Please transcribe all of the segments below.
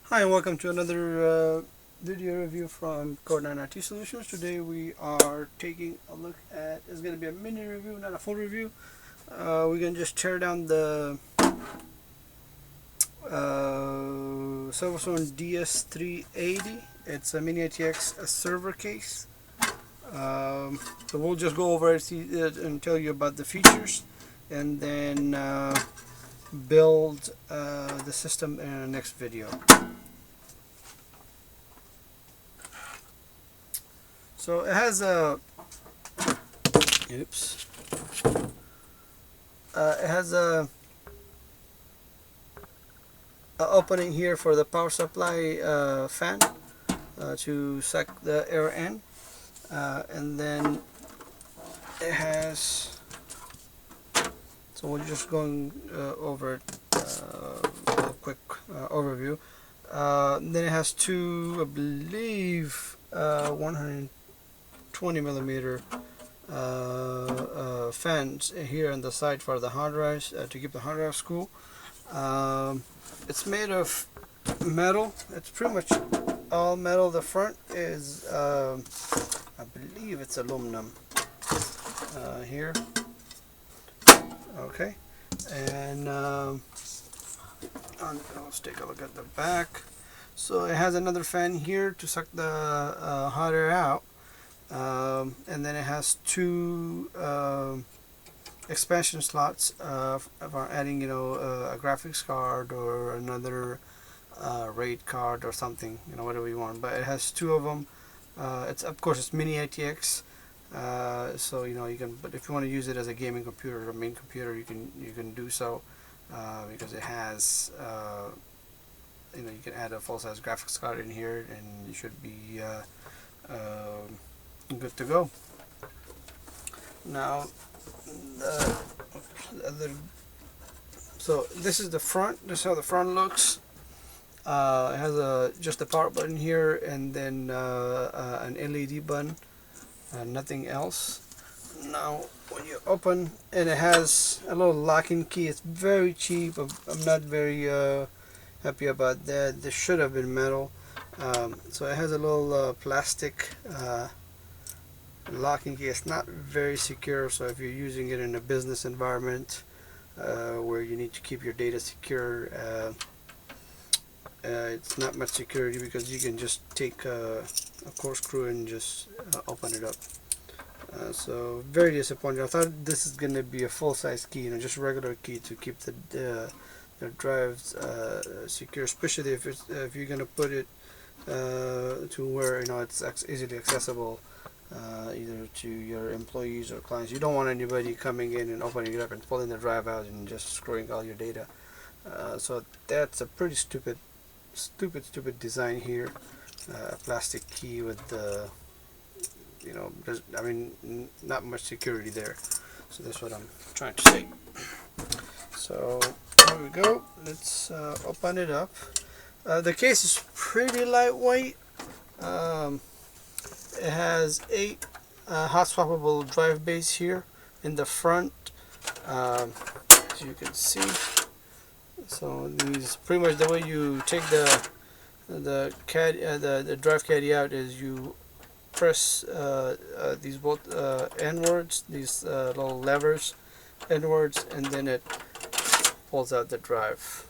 Hi, and welcome to another video review from Code9 IT Solutions. Today we are taking a look at, it's going to be a mini review, not a full review. We're going to just tear down the Silverstone DS380. It's a Mini-ITX server case. So we'll just go over it and tell you about the features, and then build the system in the next video. So it has oops, it has a opening here for the power supply fan to suck the air in, and then it has. So we're just going over it, a quick overview. Then it has two, I believe, 120 millimeter fans here on the side for the hard drives to keep the hard drives cool. It's made of metal. It's pretty much all metal. The front is, I believe, it's aluminum here. Okay, and let's take a look at the back. So it has another fan here to suck the hot air out, and then it has two expansion slots for adding, a graphics card or another RAID card or something, whatever you want. But it has two of them. It's, of course, it's Mini-ITX. So you can, but if you want to use it as a gaming computer or main computer, you can do so, because it has you can add a full-size graphics card in here, and you should be good to go. Now the other, so this is the front. This is how the front looks. It has just a power button here, and then an LED button. Nothing else. Now when you open, and it has a little locking key. It's very cheap. I'm not very happy about that. This should have been metal. So it has a little plastic locking key. It's not very secure, so if you're using it in a business environment where you need to keep your data secure, it's not much security, because you can just take a corkscrew and just open it up. So very disappointed. I thought this is going to be a full-size key, just a regular key to keep the drives secure, especially if you're going to put it to where it's easily accessible, either to your employees or clients. You don't want anybody coming in and opening it up and pulling the drive out and just screwing all your data. So that's a pretty stupid design here. A plastic key with the, not much security there. So that's what I'm trying to say. So there we go. Let's open it up. The case is pretty lightweight. It has 8 hot swappable drive bays here in the front, as you can see. So these, pretty much the way you take the drive caddy out is you press these both inwards, these little levers inwards, and then it pulls out the drive.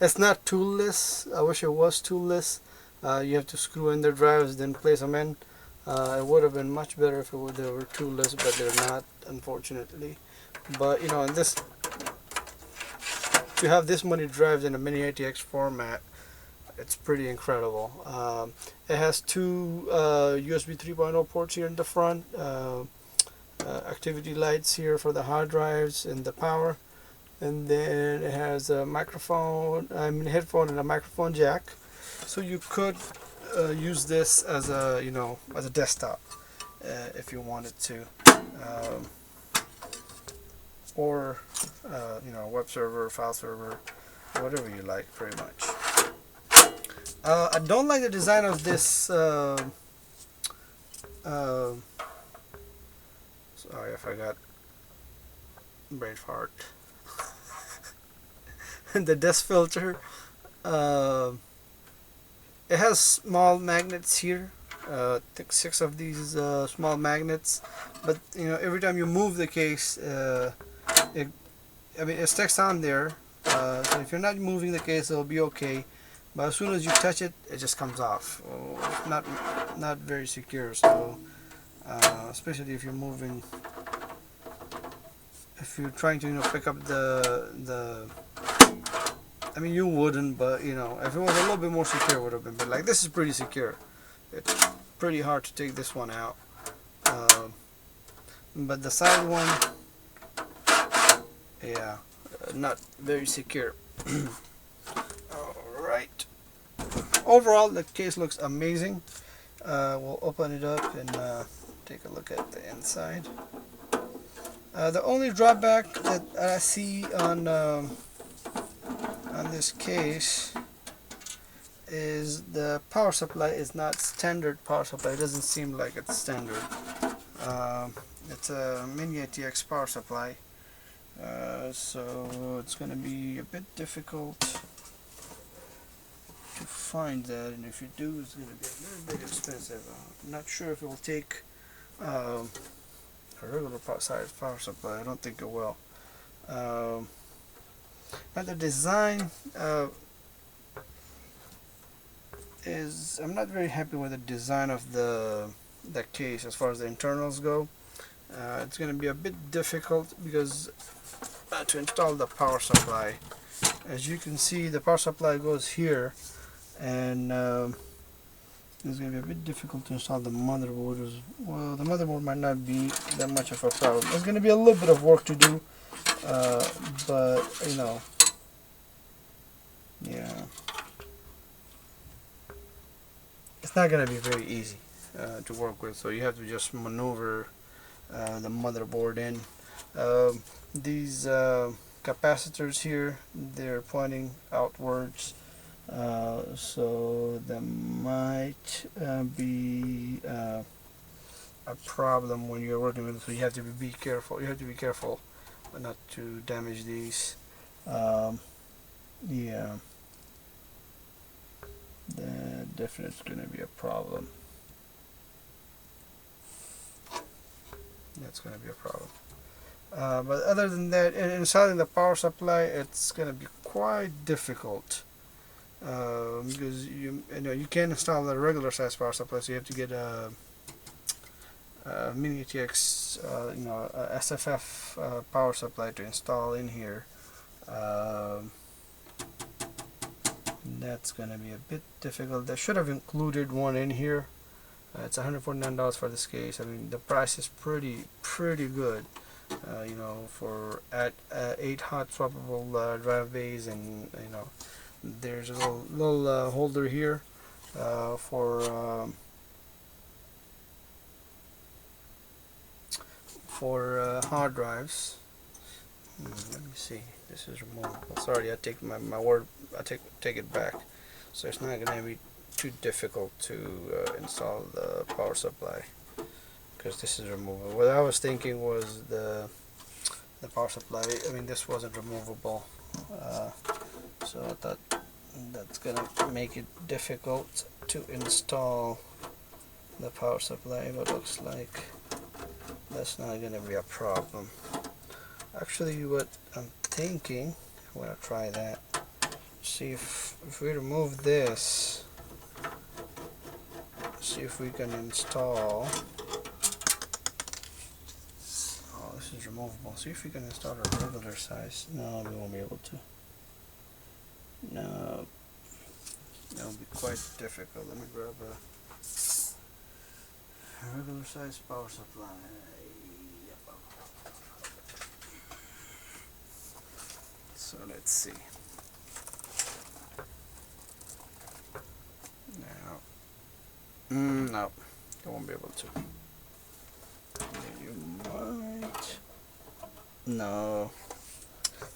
It's not toolless. I wish it was toolless. You have to screw in the drives, then place them in. It would have been much better if they were toolless, but they're not, unfortunately. But in this, to have this many drives in a Mini-ITX format, it's pretty incredible. It has two USB 3.0 ports here in the front, activity lights here for the hard drives and the power, and then it has a microphone, headphone, and a microphone jack. So you could use this as a as a desktop if you wanted to, or web server, file server, whatever you like, pretty much. I don't like the design of this. Sorry, I forgot. Brain fart. The dust filter. it has small magnets here. I think 6 of these small magnets, but you know, every time you move the case, it, I mean, it sticks on there. So if you're not moving the case, it'll be okay. But as soon as you touch it, it just comes off. It's not very secure. So especially if you're moving, if you're trying to, you know, pick up the. I mean, you wouldn't, but you know, if it was a little bit more secure, it would have been. But like, this is pretty secure. It's pretty hard to take this one out. But the side one, yeah, not very secure. Alright. Overall, the case looks amazing. We'll open it up and take a look at the inside. The only drawback that I see on this case is the power supply is not standard power supply. It doesn't seem like it's standard. It's a Mini-ITX power supply, so it's going to be a bit difficult to find that, and if you do, it's going to be a little bit expensive. I'm not sure if it will take a regular size power supply. I don't think it will. But the design I'm not very happy with the design of the case as far as the internals go. It's going to be a bit difficult because to install the power supply. As you can see, the power supply goes here, and it's going to be a bit difficult to install the motherboard as well. The motherboard might not be that much of a problem. There's going to be a little bit of work to do, but you know, yeah, it's not going to be very easy to work with. So you have to just maneuver the motherboard in. These capacitors here, they're pointing outwards, so there might be a problem when you're working with it. So you have to be careful. You have to be careful not to damage these. Yeah, that definitely going to be a problem. That's going to be a problem. But other than that, installing the power supply, it's going to be quite difficult because you know you can't install a regular size power supply, so you have to get a Mini-ITX, you know, a SFF power supply to install in here. That's going to be a bit difficult. They should have included one in here. It's $149 for this case. I mean, the price is pretty good. You know, for 8 hot swappable drive bays, and you know, there's a little holder here for hard drives. Let me see. This is removable. Sorry, I take my word. I take it back. So it's not going to be too difficult to install the power supply, because this is removable. What I was thinking was the power supply, I mean, this wasn't removable, so I thought that's gonna make it difficult to install the power supply, but looks like that's not gonna be a problem. Actually, what I'm thinking, I'm gonna try that. See if we remove this, see if we can install. Oh, this is removable. See if we can install a regular size. No, we won't be able to. No, that'll be quite difficult. Let me grab a regular size power supply. So let's see. No, I won't be able to. You might. No.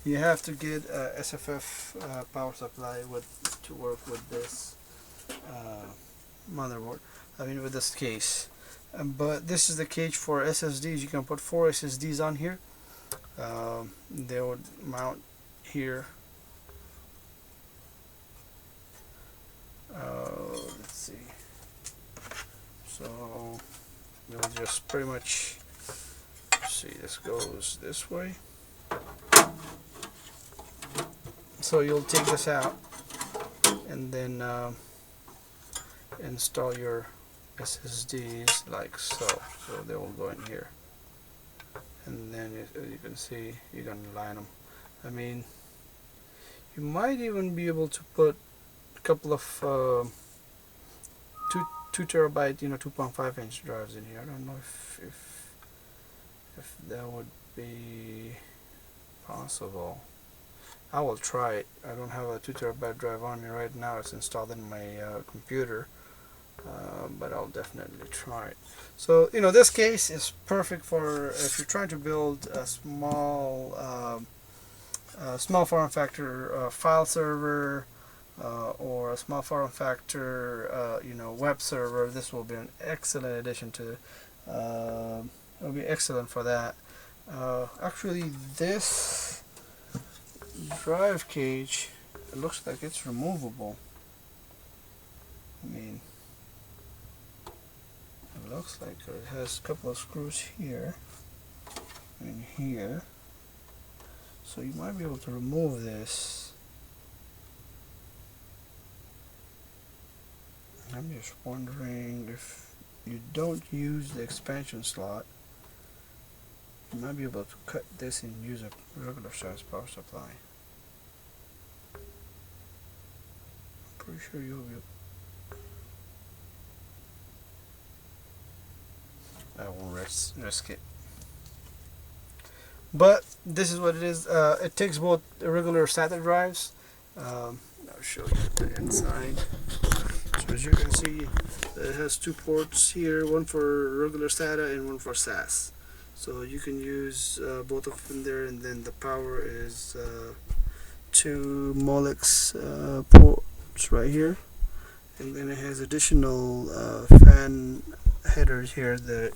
You have to get a SFF power supply to work with this motherboard. I mean, with this case. But this is the cage for SSDs. You can put 4 SSDs on here. They would mount here. Let's see. So you'll just pretty much see this goes this way. So you'll take this out and then install your SSDs like so. So they will go in here, and then as you can see, you're gonna line them. I mean, you might even be able to put a couple of 2 terabyte, 2.5-inch drives in here. I don't know if that would be possible. I will try it. I don't have a 2 terabyte drive on me right now. It's installed in my computer, but I'll definitely try it. So this case is perfect for if you're trying to build a small form factor file server, or a small form factor web server. This will be an excellent addition to it'll be excellent for that. Actually, this drive cage, it looks like it's removable. I mean, it looks like it has a couple of screws here and here, so you might be able to remove this. I'm just wondering if you don't use the expansion slot, you might be able to cut this and use a regular size power supply. I'm pretty sure you'll be. I won't risk it. But this is what it is. It takes both regular SATA drives. I'll show you the inside. So as you can see, it has 2 ports here, one for regular SATA and one for SAS. So you can use both of them there, and then the power is 2 Molex ports right here, and then it has additional fan headers here that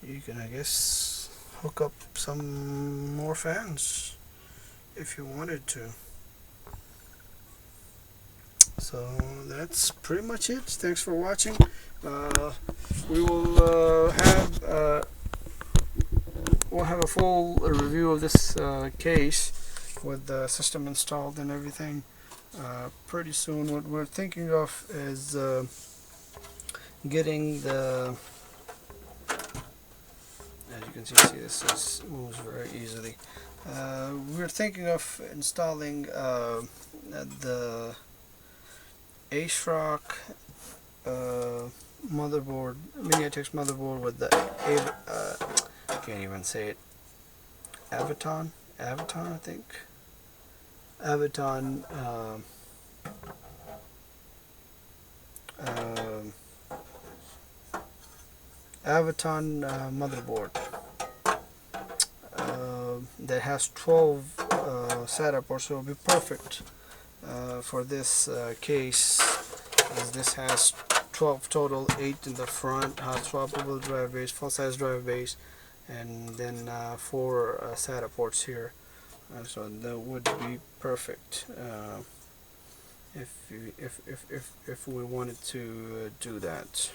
you can, I guess, hook up some more fans if you wanted to. So that's pretty much it. Thanks for watching. We will we'll have a full review of this case with the system installed and everything pretty soon. What we're thinking of is getting the, as you can see this moves very easily. We're thinking of installing the ASRock motherboard, Mini-ITX motherboard with the I can't even say it, Aviton, I think, Aviton motherboard that has 12 SATA ports, so it will be perfect for this case, as this has 12 total, 8 in the front, hot swappable drive base, full size drive base, and then 4 SATA ports here. So that would be perfect if we wanted to do that.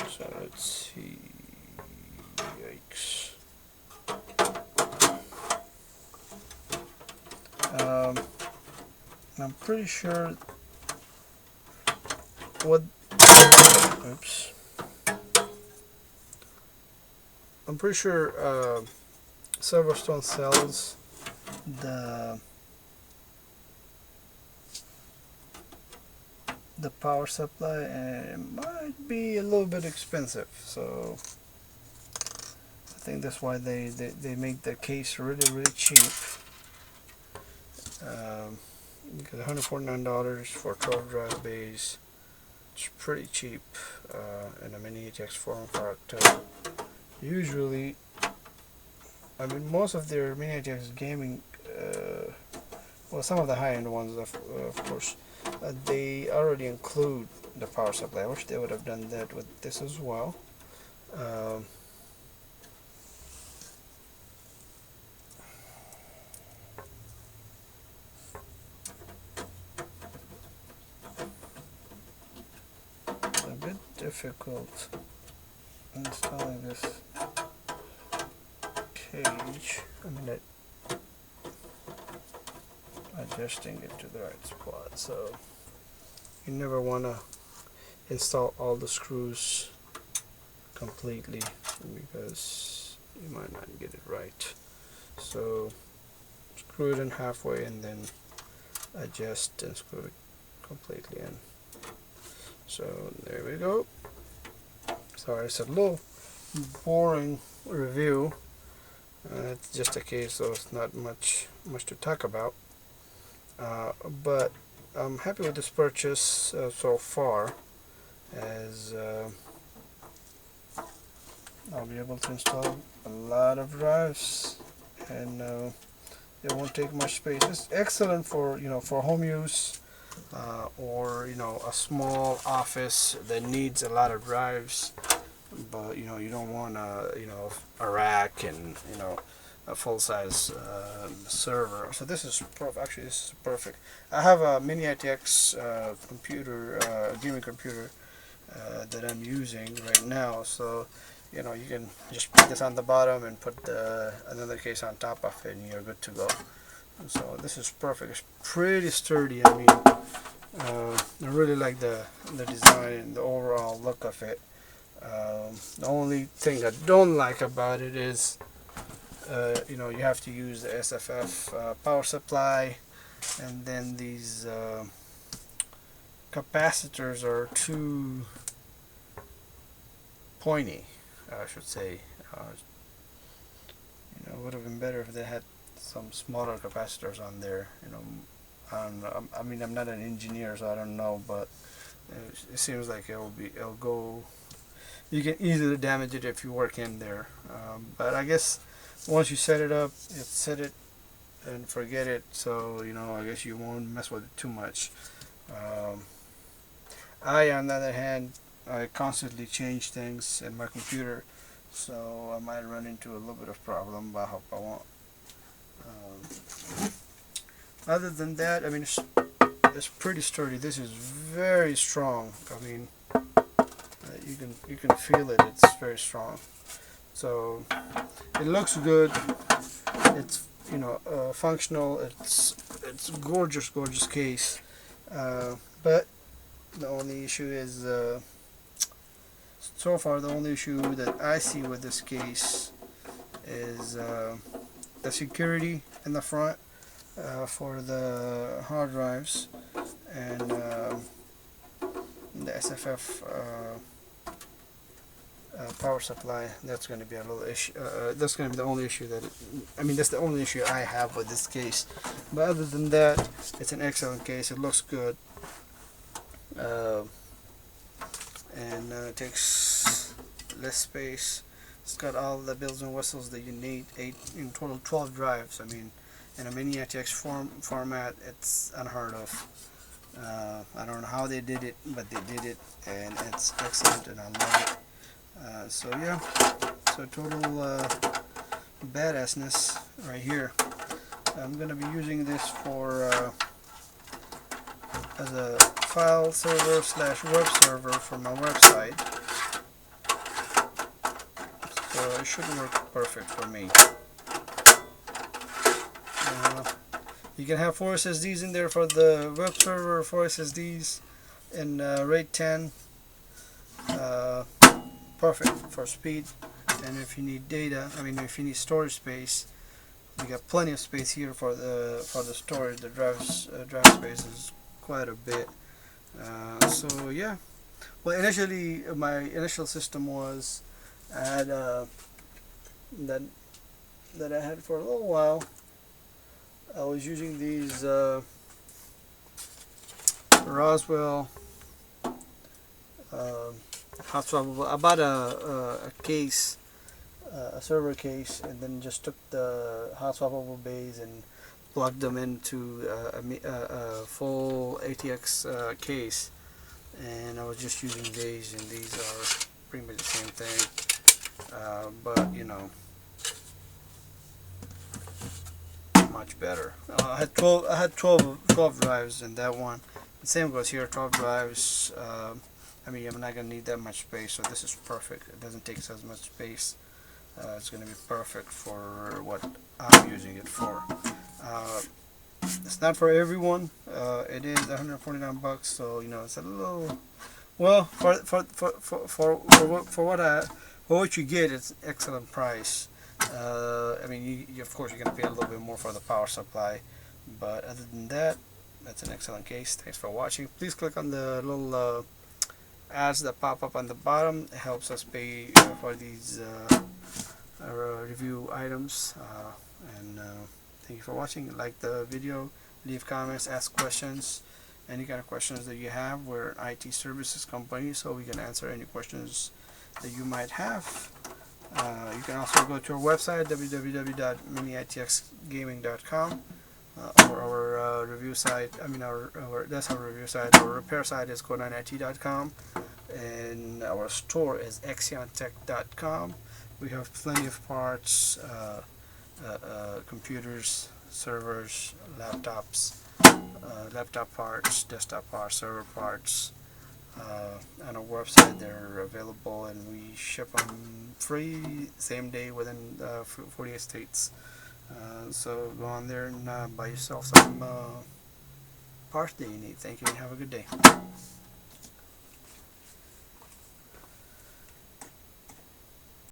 So let's see. Yikes. I'm pretty sure I'm pretty sure Silverstone sells the power supply, and it might be a little bit expensive, so I think that's why they make the case really cheap. Because $149 for 12 drive bays, it's pretty cheap in a Mini-ITX form factor. Usually, I mean, most of their Mini-ITX gaming, well, some of the high-end ones, of course, they already include the power supply. I wish they would have done that with this as well. difficult installing this cage. I mean, adjusting it to the right spot. So you never want to install all the screws completely because you might not get it right. So screw it in halfway and then adjust and screw it completely in. So there we go. Sorry, it's a little boring review. It's just a case, so it's not much to talk about. But I'm happy with this purchase so far, as I'll be able to install a lot of drives, and it won't take much space. It's excellent for for home use, or a small office that needs a lot of drives, but you don't want a rack and a full-size server. So this is actually this is perfect. I have a Mini-ITX computer, gaming computer that I'm using right now. So you can just put this on the bottom and put another case on top of it, and you're good to go. So this is perfect. It's pretty sturdy. I mean, I really like the design and the overall look of it. The only thing I don't like about it is you have to use the SFF power supply, and then these capacitors are too pointy, I should say. It would have been better if they had some smaller capacitors on there. I mean, I'm not an engineer, so I don't know, but it seems like it'll go. You can easily damage it if you work in there. But I guess once you set it up, set it and forget it. So I guess you won't mess with it too much. On the other hand, I constantly change things in my computer, so I might run into a little bit of problem, but I hope I won't. Other than that, I mean, it's pretty sturdy. This is very strong. I mean, you can feel it. It's very strong. So it looks good. It's functional. It's gorgeous case. But the only issue is so far the only issue that I see with this case is the security in the front for the hard drives, and the SFF power supply. That's going to be a little issue. That's going to be the only issue that's the only issue I have with this case. But other than that, it's an excellent case. It looks good, and it takes less space. It's got all the bells and whistles that you need. In total 12 drives. I mean, in a Mini-ITX format, it's unheard of. I don't know how they did it, but they did it, and it's excellent, and I love it. So yeah, so total badassness right here. I'm gonna be using this for as a file server / web server for my website. So it should work perfect for me. You can have 4 SSDs in there for the web server, 4 SSDs in RAID 10. Perfect for speed. And if you need data, if you need storage space, you got plenty of space here for the storage. The drive space is quite a bit. So yeah. Well, initially my initial system was I had that I had for a little while. I was using these Roswell hot swappable. I bought a case, a server case, and then just took the hot swappable bays and plugged them into a full ATX case, and I was just using these, and these are pretty much the same thing, but much better. I had 12 drives in that one. The same goes here, 12 drives. I mean, I'm not gonna need that much space, so this is perfect. It doesn't take as much space. It's gonna be perfect for what I'm using it for. Uh, it's not for everyone. It is 149 bucks, so you know it's a little, well, for what you get, it's an excellent price. I mean, of course you're gonna pay a little bit more for the power supply, but other than that, that's an excellent case. Thanks for watching. Please click on the little ads that pop up on the bottom. It helps us pay for these review items. And thank you for watching. Like the video, leave comments, ask questions. Any kind of questions that you have. We're an IT services company, so we can answer any questions that you might have. You can also go to our website, www.mini-itxgaming.com, or our review site. I mean, that's our review site. Our repair site is code9it.com, and our store is exiontech.com. We have plenty of parts, computers, servers, laptops, laptop parts, desktop parts, server parts. On our website, they're available, and we ship them free, same day within 48 states. So go on there and buy yourself some parts that you need. Thank you and have a good day.